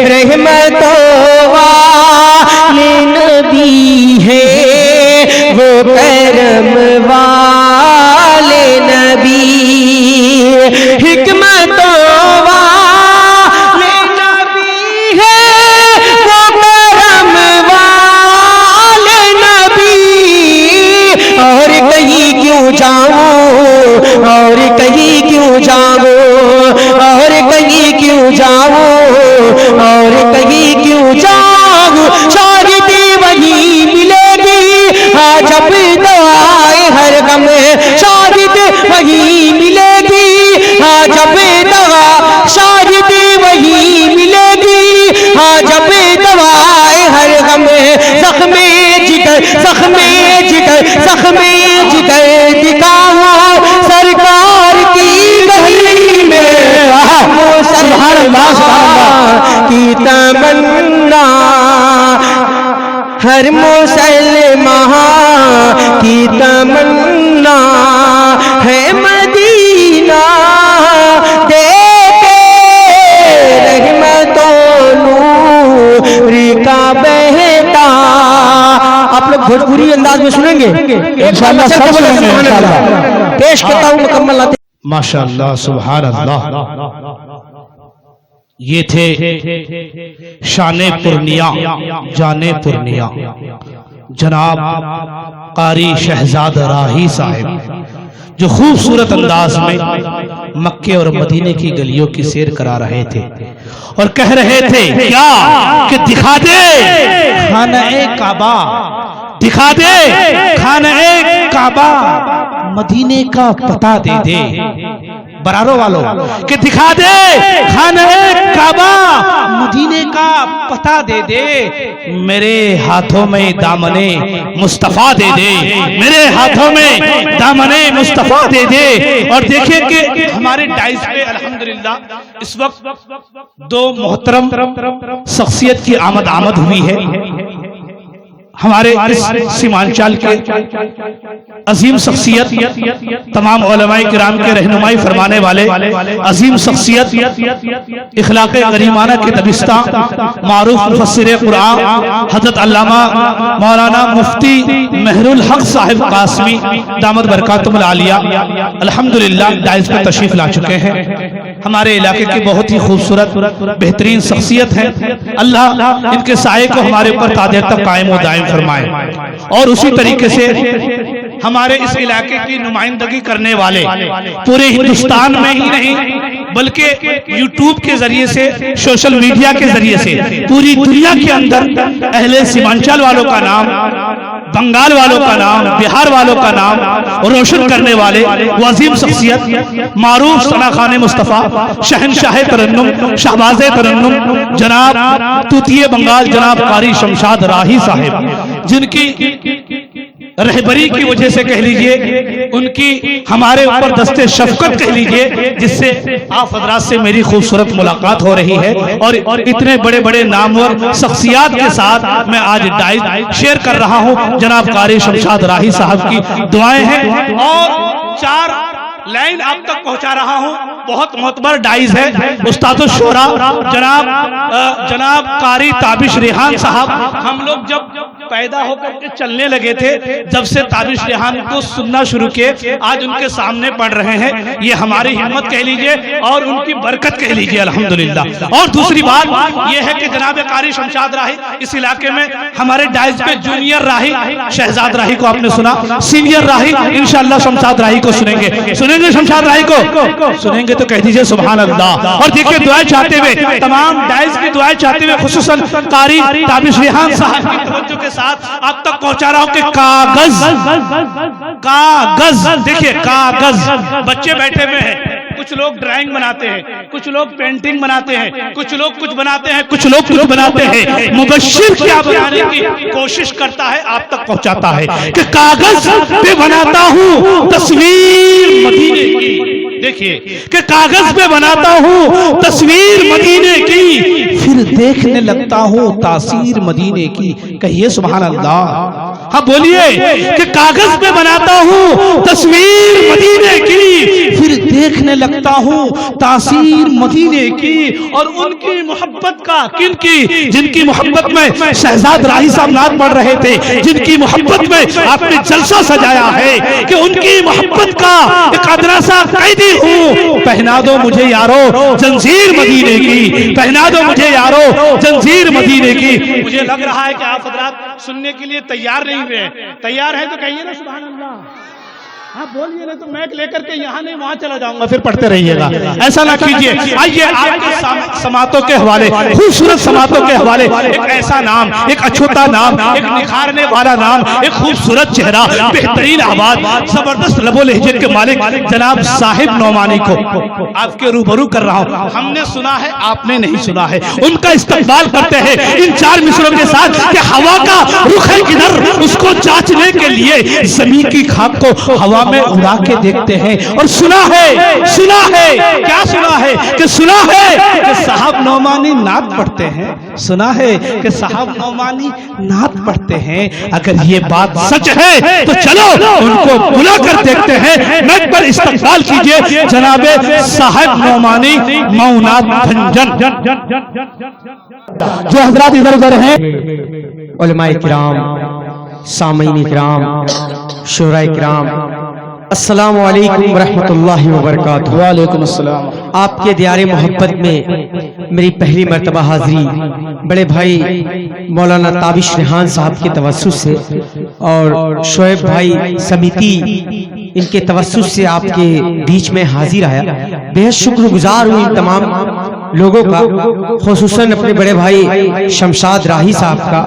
रहमतों वाले नबी है वो करम वाले नबी, हिकमतों वाले नबी है वो करम वाले नबी। और कहीं क्यों जाऊं, और कहीं क्यों जाऊं, और कहीं क्यों जाऊं, और कहीं क्यों जाऊं, शाहिदी वही मिलेगी हाँ जब दवाए हर गम, शाहिद वही मिलेगी हाँ जब दवा, शाहिदी वही मिलेगी हाँ जब दवाए हर गम। जख्मे जिगर, जख्मे जिगर, जख्मे जिगर दिखाओ सरकार की गली में, सुभान अल्लाह की तमन्ना हर मुसलमान की तमन्ना है मदीना देखे रहमतों नूर का बहता। आप लोग भोजपुरी अंदाज में सुनेंगे इंशाअल्लाह, सब बोलेंगे इंशाअल्लाह। पेश करता हूँ मुकम्मल आते। माशाअल्लाह सुभान अल्लाह। ये थे शाने पुरनिया जाने पुरनिया जनाब कारी शहजाद राही साहिब, जो खूबसूरत अंदाज में मक्के और मदीने की गलियों की सैर करा रहे थे और कह रहे थे क्या कि दिखा दे खाना-ए काबा, दिखा दे खाना-ए काबा, मदीने का पता दे दे। बरारो वालों कि दिखा दे खाना-ए काबा, मदीने का पता दे दे। मेरे हाथों में दामने मुस्तफा दे दे, मेरे हाथों में दामने मुस्तफा दे दे। और देखिए कि हमारे डाइस पे अल्हम्दुलिल्लाह इस वक्त दो मोहतरम शख्सियत की आमद हुई है। हमारे इस सीमांचल के अजीम शख्सियत, तमाम उलमाए किराम के रहनुमाई फरमाने वाले अजीम शख्सियत, इखलाक़े करीमाना के दबिस्ता मारूफ मुफस्सिर कुरान हज़रत अल्लामा मौलाना मुफ्ती महरुल हक साहिब कासमी दामद बरकातुहुल आलिया अल्हम्दुलिल्लाह डाइस पर तशरीफ ला चुके हैं। हमारे इलाके की बहुत ही खूबसूरत बेहतरीन शख्सियत है। अल्लाह इनके साये को हमारे ऊपर तादेर तक कायम व दायम फरमाए। और उसी तरीके से हमारे इस इलाके की नुमाइंदगी करने वाले पूरे हिंदुस्तान में ही नहीं बल्कि यूट्यूब के जरिए से, सोशल मीडिया के जरिए से पूरी दुनिया के अंदर अहले सीमांचल वालों का नाम, बंगाल वालों का नाम, बिहार वालों का नाम रोशन करने वाले वो अजीम शख्सियत मारूफ सनाखाने मुस्तफ़ा शहनशाह तरन्नुम शहबाज तरन्नुम जनाब तूतिए बंगाल जनाब कारी शमशाद राही साहिब, जिनकी रहबरी की वजह से कह लीजिए, उनकी हमारे ऊपर दस्ते शफकत कह लीजिए, जिससे आप हजरात से मेरी खूबसूरत मुलाकात हो रही है। और इतने बड़े बड़े नामवर शख्सियात के साथ मैं आज डाइस शेयर कर रहा हूं। जनाब कारी शमशाद राही साहब की दुआएं हैं और 4 लाइन आप तक पहुंचा रहा हूं। बहुत मोतबर डाइस है। उस्तादुल शोरा जनाब कारी ताबिश रेहान साहब, हम लोग जब पैदा होकर के चलने लगे थे, जब से ताबिश रेहान को सुनना शुरू किए, आज उनके सामने पढ़ रहे हैं। ये हमारी हिम्मत कह लीजिए और उनकी बरकत कह लीजिए अल्हम्दुलिल्लाह। और दूसरी बात यह है कि जनाब कारी शमशाद राही इस इलाके में हमारे डाइस पे जूनियर राही शहजाद राही को आपने सुना, सीनियर राही इंशाअल्लाह शमशाद राही को सुनेंगे। सुनेंगे शमशाद राही को? सुनेंगे तो कह दीजिए सुभान अल्लाह। और देखिए दुआएं चाहते हुए, तमाम डाइस की दुआएं चाहते हुए खुसूसन कारी ताबिश रेहान साहब की तवज्जो के साथ आप तक पहुंचा रहा हूं कि कागज, कागज देखिए कागज, बच्चे बैठे हुए हैं, कुछ लोग ड्राइंग बनाते हैं, कुछ लोग पेंटिंग बनाते हैं, कुछ लोग कुछ बनाते हैं, कुछ लोग कुछ बनाते हैं। मुबश्शिर क्या बनाने की कोशिश करता है, आप तक पहुंचाता है कि कागज पे बनाता हूं तस्वीर मदीने की। देखिए कि कागज पे बनाता हूं तस्वीर मदीने की, फिर देखने लगता हूं तासीर मदीने की। कहिए सुभान अल्लाह। हाँ बोलिए कि कागज पे बनाता हूं तस्वीर मदीने की, फिर देखने लगता हूँ तासीर मदीने की और उनकी मोहब्बत का। किनकी? जिनकी मोहब्बत में शहजाद राही साहब नात पढ़ रहे थे, जिनकी मोहब्बत में आपने जलसा सजाया है कि उनकी मोहब्बत का एक अदना सा कैदी हूँ। पहना दो मुझे यारो जंजीर मदीने की, पहना दो मुझे यारो जंजीर मदीने की। मुझे लग रहा है कि आप हजरात सुनने के लिए तैयार नहीं हुए। तैयार है तो कहिए ना सुभान अल्लाह। हाँ बोलिए ना, तो मैक लेकर के यहाँ नहीं वहां चला जाऊंगा, फिर पढ़ते रहिएगा। ऐसा ना कीजिए। आइए आपके समातों के हवाले, खूबसूरत समातों के हवाले एक ऐसा नाम, एक अछूता नाम, एक निखारने वाला नाम, एक खूबसूरत चेहरा, बेहतरीन आवाज, जबरदस्त लबो लहजे के मालिक जनाब साहिब नौमानी को आपके रूबरू कर रहा हूँ। हमने सुना है, आपने नहीं सुना है। उनका इस्तकबाल करते हैं इन 4 मिसरों के साथ कि हवा का रुख है किधर, उसको जांचने के लिए जमीन की खाक को हवा में उड़ा के देखते हैं। और सुना है क्या सुना है कि सुना है कि साहब नौमानी नात पढ़ते हैं, सुना है कि साहब नौमानी नात पढ़ते हैं। अगर ये बात सच है तो चलो उनको बुला कर देखते हैं। मैक पर इस्तकबाल कीजिए जनाबे साहब नौमानी मौनात भंजन। जो हजरात इधर उधर हैं, उलमाए किराम, सामीन किराम, शुराए किराम, अस्सलाम वालेकुम रहमतुल्लाहि व बरकातुहू। वालेकुम अस्सलाम। आपके दियारे मोहब्बत में मेरी पहली मर्तबा हाजिरी बड़े भाई मौलाना ताबिश रेहान साहब के तवस्सुस से और शोएब भाई समिति इनके तवस्सुस से आपके बीच में हाजिर आया। बेहद शुक्रगुजार हूँ इन तमाम लोगों का, खुसूसन अपने बड़े भाई शमशाद राही साहब का।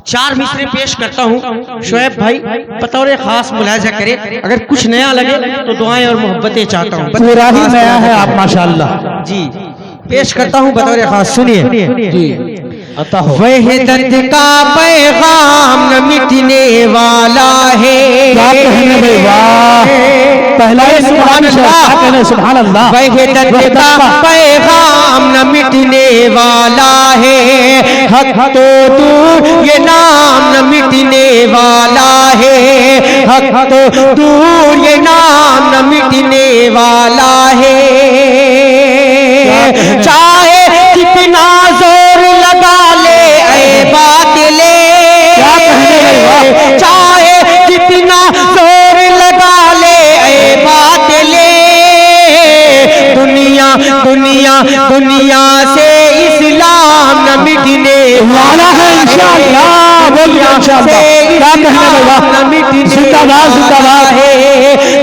4 मिसरे पेश करता हूँ। शोएब भाई बतौर खास मुलाजा करे, अगर कुछ नया लगे तो दुआएं और मोहब्बतें चाहता हूँ। पूरा ही नया है आप माशाअल्लाह जी। पेश करता हूँ बतौर खास, सुनिए जी। अता हो वहदत का पैगाम न मिटने वाला है। क्या कहने भाई, वाह, पहला ही सुभान अल्लाह, सुभान अल्लाह। वहदत का पैगाम न मिटने वाला है, हक तो दूर ये नाम न मिटने वाला है, हक तो दूर ये नाम न मिटने वाला है। चाहे कितना जोर लगा ले ऐ बातिले, चाहे कितना जोर लगा ले ऐ बातिले, दुनिया दुनिया दुनिया से इस्लाम न मिटने वाला है इंशाअल्लाह। बोलिए इंशाअल्लाह, न मिटने वाला है।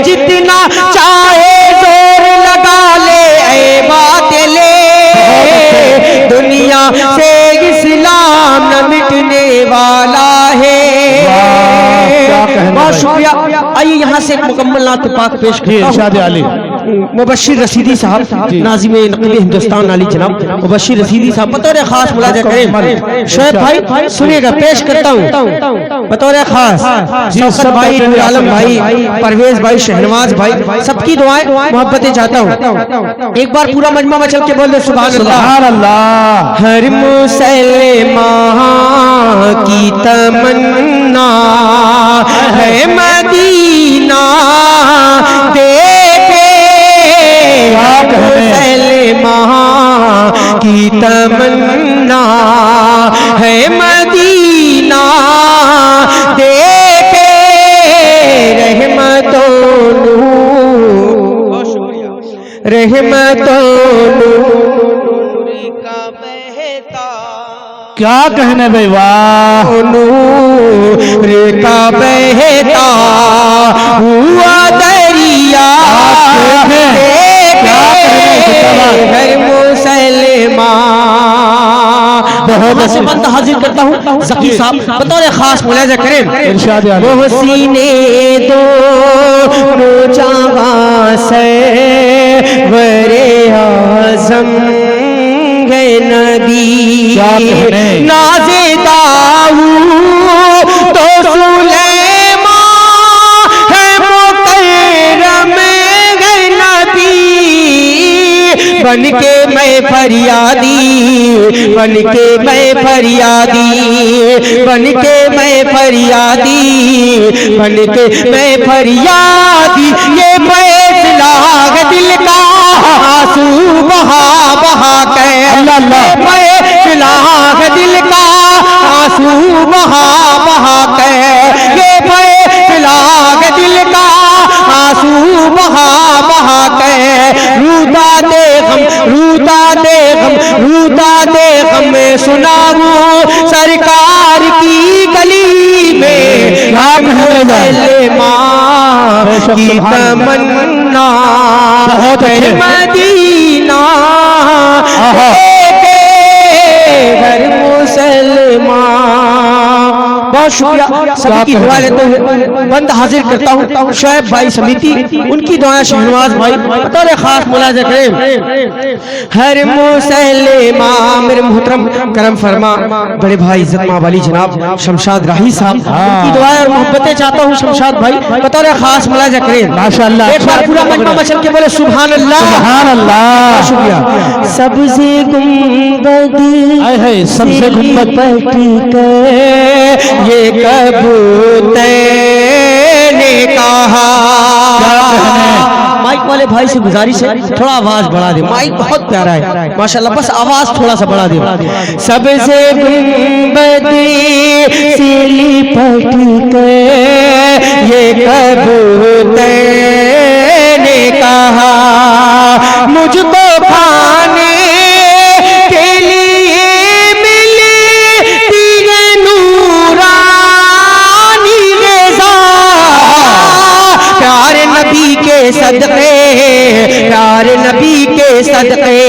जितना चाहे जोर लगा ले ऐ बातिले, दुनिया से इस्लाम न मिटने वाला है। बहुत शुक्रिया। आइए यहाँ से एक मुकम्मल नात पाक पेश करता हूं। मुबश्शिर रशीदी साहब, नाज़िम नक़ीब हिंदुस्तान अली जनाब मुबश्शिर रशीदी साहब बतौर खास मुलाजा करें। शोएब भाई सुनिएगा, पेश करता हूँ बतौर खास। शौकत भाई, नूर आलम भाई, परवेज भाई, शहनवाज भाई, सबकी दुआएं मोहब्बतें चाहता हूँ। एक बार पूरा मजमा में चल के बोल दे सुभान अल्लाह। हर मुसलमान की तमन्ना है मदीना देखे, मुसलमान की तमन्ना है मदीना देखे, रहमतों का बहता। क्या कहने भाई, वाह, नूर का बहता हुआ दरिया हर मुसलमान। बहुत से बंद हाजिर करता हूँ ज़की साहब बतौर खास मुलाजा करें। मोहसीने दो जहां से वरे आज़म है नदी, नाज़े दाऊद तो सुलेमान है मुकर्रम है नबी। बनके मैं फरियादी, बनके मैं फरियादी, बनके मैं फरियादी, बनके मैं फरियादी, ये फैसला माशाअल्लाह। फिलाह दिल का आंसू बहा बहा के, ये फिलाह दिल का आंसू बहा बहा के, रूदा दे गम रूदा दे गम रूदा दे गम में सुनाऊं सरकार की गली में की तमन्ना मदीना घर मुसलमान। बहुत शुक्रिया, सभी की दुआ लेते हुए बंद हाजिर करता हूँ शोएब भाई समिति, उनकी दुआ शहनवाज भाई बतौर खास मुलाज़ा करें। हर मुसलमान मेरे मोहतरम करम फरमा बड़े भाई इज्जत वाली जनाब शमशाद राही साहब, उनकी दुआ और मोहब्बतें चाहता हूँ शमशाद भाई बतौर खास मुलाज़ा करें। माशाअल्लाह। एक बार पूरा मजमा मचल के बोले सुभान अल्लाह सुभान अल्लाह। शुक्रिया। सबसे गुंबद सबसे गुंबद ये कबूतर ने कहा। माइक वाले भाई से गुजारिश है थोड़ा आवाज बढ़ा दे, माइक बहुत प्यारा है माशाल्लाह, बस आवाज थोड़ा सा बढ़ा दे। सबसे गुंबद से लिपट के ये कबूतर ने कहा, मुझको खाने के लिए मिली तेरे नूरानी ग़िज़ा, प्यारे नबी के सदक़े प्यारे नबी के सदक़े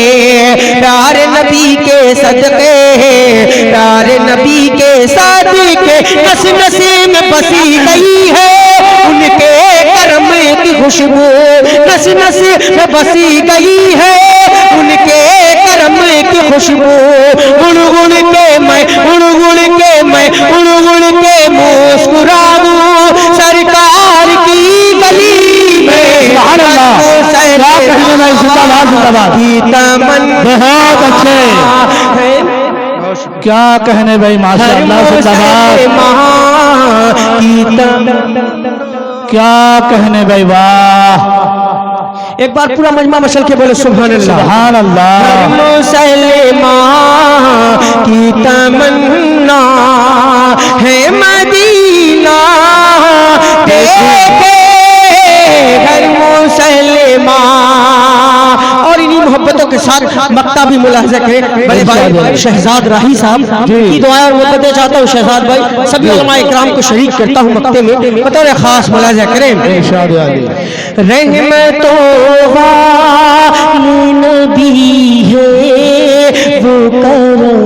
प्यारे नबी के सदक़े प्यारे नबी के सदक़े नस नसे में बसी गई है उनके करम की खुशबू, नस नस में बसी गई है उनके करम की खुशबू। गुड़ गुड़ के मैं मुस्कुराऊं सरकार की गली में की तमन्ना। बहुत अच्छे, क्या कहने भाई माशाअल्लाह क्या कहने भाई वाह। एक बार पूरा मजमा मचल के बोले सुभान अल्लाह सुभान अल्लाह। मुसलमान की तमन्ना है मदीना देखे घर मुसलमान। और इन्हीं मोहब्बतों के साथ मक्ता भी मुलाहिजा करें बड़े भाई शहजाद राही साहब की दुआ और मोहब्बतें चाहता हूँ शहजाद भाई सभी उलमा इकराम को शरीक करता हूँ मक्ते में बतौर खास मुलाहिजा करें। रहमतों वाले नबी है वो करम